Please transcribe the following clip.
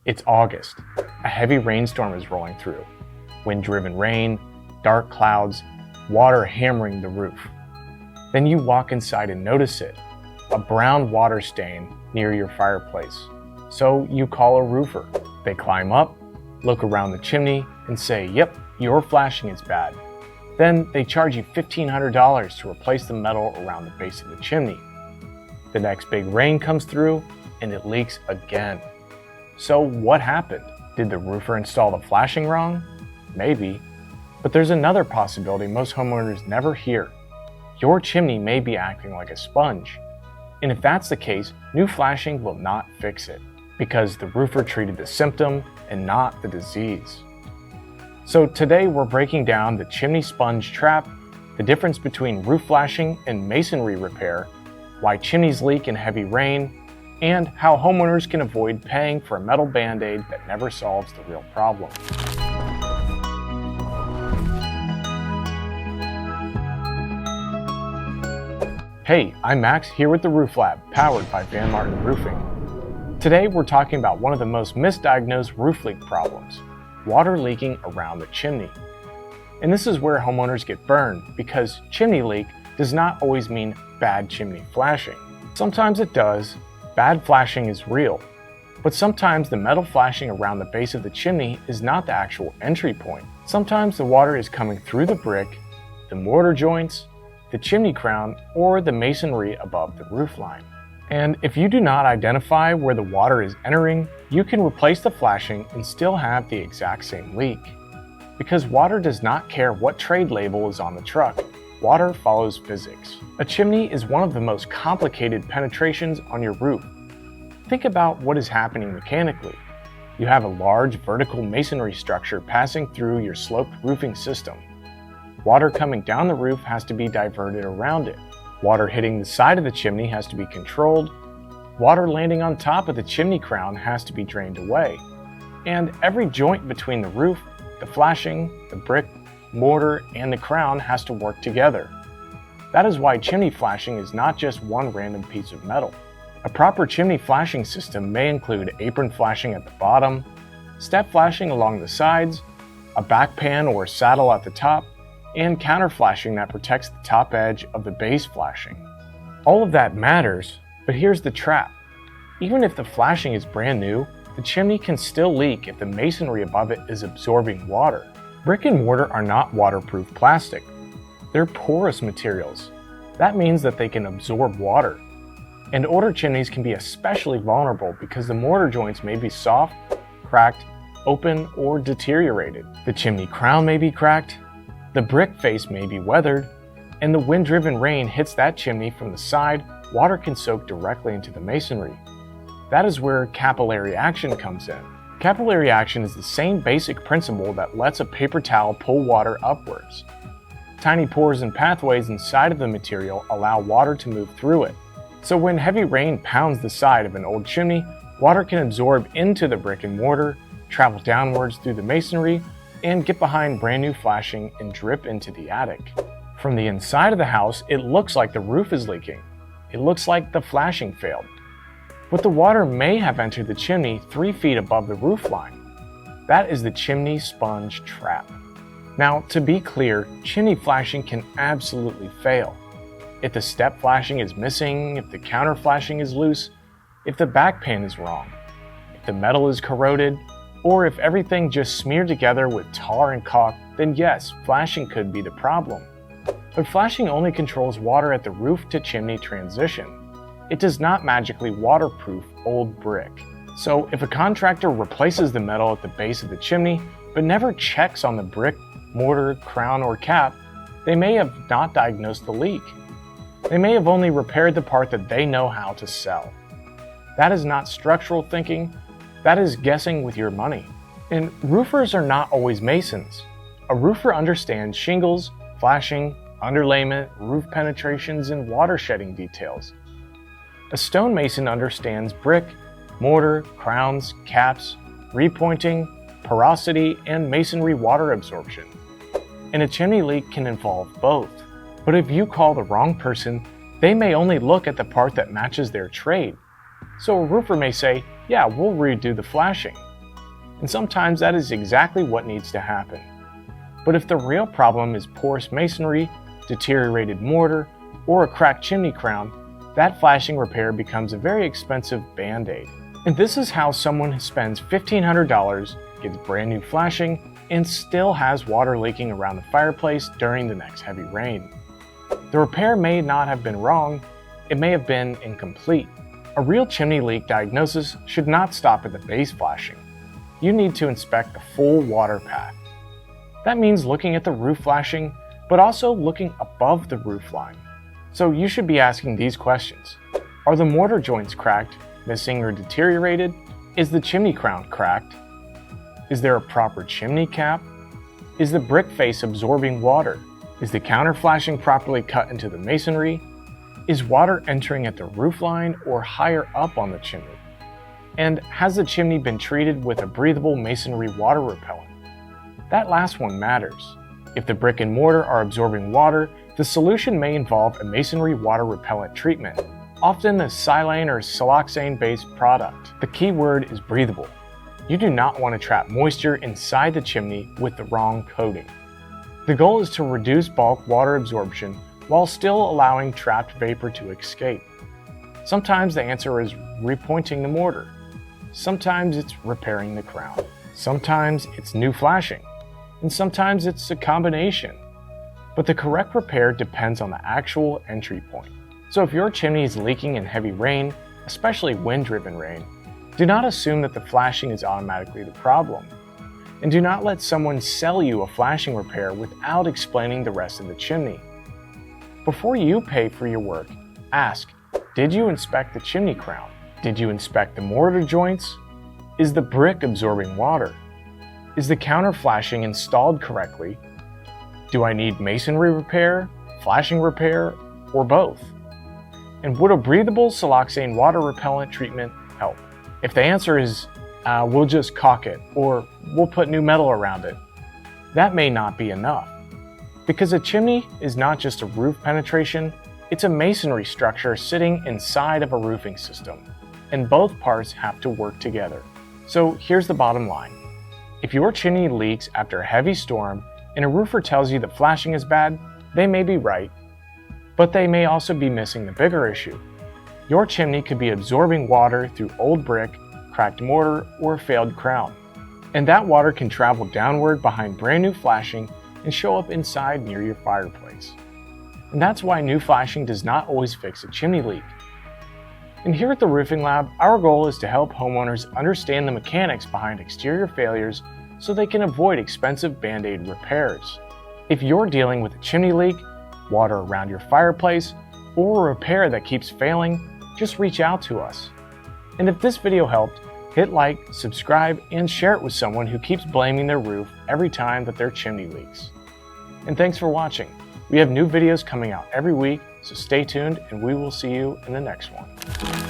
It's August. A heavy rainstorm is rolling through. Wind-driven rain, dark clouds, water hammering the roof. Then you walk inside and notice it, a brown water stain near your fireplace. So you call a roofer. They climb up, look around the chimney, and say, "Yep, your flashing is bad." Then they charge you $1,500 to replace the metal around the base of the chimney. The next big rain comes through, and it leaks again. So what happened? Did the roofer install the flashing wrong? Maybe. But there's another possibility most homeowners never hear. Your chimney may be acting like a sponge. And if that's the case, new flashing will not fix it, because the roofer treated the symptom and not the disease. So today we're breaking down the chimney sponge trap, the difference between roof flashing and masonry repair, why chimneys leak in heavy rain, and how homeowners can avoid paying for a metal band-aid that never solves the real problem. Hey, I'm Max here with the Roof Lab, powered by Van Martin Roofing. Today we're talking about one of the most misdiagnosed roof leak problems, water leaking around the chimney. And this is where homeowners get burned, because chimney leak does not always mean bad chimney flashing. Sometimes it does. Bad flashing is real, but sometimes the metal flashing around the base of the chimney is not the actual entry point. Sometimes the water is coming through the brick, the mortar joints, the chimney crown, or the masonry above the roof line. And if you do not identify where the water is entering, you can replace the flashing and still have the exact same leak. Because water does not care what trade label is on the truck. Water follows physics. A chimney is one of the most complicated penetrations on your roof. Think about what is happening mechanically. You have a large vertical masonry structure passing through your sloped roofing system. Water coming down the roof has to be diverted around it. Water hitting the side of the chimney has to be controlled. Water landing on top of the chimney crown has to be drained away. And every joint between the roof, the flashing, the brick, mortar, and the crown has to work together. That is why chimney flashing is not just one random piece of metal. A proper chimney flashing system may include apron flashing at the bottom, step flashing along the sides, a back pan or saddle at the top, and counter flashing that protects the top edge of the base flashing. All of that matters, but here's the trap. Even if the flashing is brand new, the chimney can still leak if the masonry above it is absorbing water. Brick and mortar are not waterproof plastic. They're porous materials. That means that they can absorb water. And older chimneys can be especially vulnerable because the mortar joints may be soft, cracked, open, or deteriorated. The chimney crown may be cracked, the brick face may be weathered, and the wind-driven rain hits that chimney from the side, water can soak directly into the masonry. That is where capillary action comes in. Capillary action is the same basic principle that lets a paper towel pull water upwards. Tiny pores and pathways inside of the material allow water to move through it. So when heavy rain pounds the side of an old chimney, water can absorb into the brick and mortar, travel downwards through the masonry, and get behind brand new flashing and drip into the attic. From the inside of the house, it looks like the roof is leaking. It looks like the flashing failed. But the water may have entered the chimney 3 feet above the roof line. That is the chimney sponge trap. Now, to be clear, chimney flashing can absolutely fail. If the step flashing is missing, if the counter flashing is loose, if the back pan is wrong, if the metal is corroded, or if everything just smeared together with tar and caulk, then yes, flashing could be the problem. But flashing only controls water at the roof to chimney transition. It does not magically waterproof old brick. So if a contractor replaces the metal at the base of the chimney, but never checks on the brick, mortar, crown, or cap, they may have not diagnosed the leak. They may have only repaired the part that they know how to sell. That is not structural thinking, that is guessing with your money. And roofers are not always masons. A roofer understands shingles, flashing, underlayment, roof penetrations, and water shedding details. A stonemason understands brick, mortar, crowns, caps, repointing, porosity, and masonry water absorption. And a chimney leak can involve both. But if you call the wrong person, they may only look at the part that matches their trade. So a roofer may say, "Yeah, we'll redo the flashing." and sometimes that is exactly what needs to happen. But if the real problem is porous masonry, deteriorated mortar, or a cracked chimney crown, that flashing repair becomes a very expensive band-aid. And this is how someone spends $1,500, gets brand new flashing, and still has water leaking around the fireplace during the next heavy rain. The repair may not have been wrong, it may have been incomplete. A real chimney leak diagnosis should not stop at the base flashing. You need to inspect the full water path. That means looking at the roof flashing, but also looking above the roof line. So you should be asking these questions. Are the mortar joints cracked, missing, or deteriorated? Is the chimney crown cracked? Is there a proper chimney cap? Is the brick face absorbing water? Is the counter flashing properly cut into the masonry? Is water entering at the roof line or higher up on the chimney? And has the chimney been treated with a breathable masonry water repellent? That last one matters. If the brick and mortar are absorbing water, the solution may involve a masonry water repellent treatment, often a Siloxane or Siloxane based product. The key word is breathable. You do not want to trap moisture inside the chimney with the wrong coating. The goal is to reduce bulk water absorption while still allowing trapped vapor to escape. Sometimes the answer is repointing the mortar. Sometimes it's repairing the crown. Sometimes it's new flashing. And sometimes it's a combination. But the correct repair depends on the actual entry point. So if your chimney is leaking in heavy rain, especially wind-driven rain, do not assume that the flashing is automatically the problem. And do not let someone sell you a flashing repair without explaining the rest of the chimney. Before you pay for your work, ask, did you inspect the chimney crown? Did you inspect the mortar joints? Is the brick absorbing water? Is the counter flashing installed correctly? Do I need masonry repair, flashing repair, or both? And would a breathable Siloxane water repellent treatment help? If the answer is, we'll just caulk it, or we'll put new metal around it, that may not be enough. Because a chimney is not just a roof penetration, it's a masonry structure sitting inside of a roofing system, and both parts have to work together. So here's the bottom line. If your chimney leaks after a heavy storm and a roofer tells you the flashing is bad, they may be right, but they may also be missing the bigger issue. Your chimney could be absorbing water through old brick, cracked mortar, or failed crown. And that water can travel downward behind brand new flashing and show up inside near your fireplace. And that's why new flashing does not always fix a chimney leak. And here at the Roofing Lab, our goal is to help homeowners understand the mechanics behind exterior failures so they can avoid expensive band-aid repairs. If you're dealing with a chimney leak, water around your fireplace, or a repair that keeps failing, just reach out to us. And if this video helped, hit like, subscribe, and share it with someone who keeps blaming their roof every time that their chimney leaks. And thanks for watching. We have new videos coming out every week, so stay tuned and we will see you in the next one.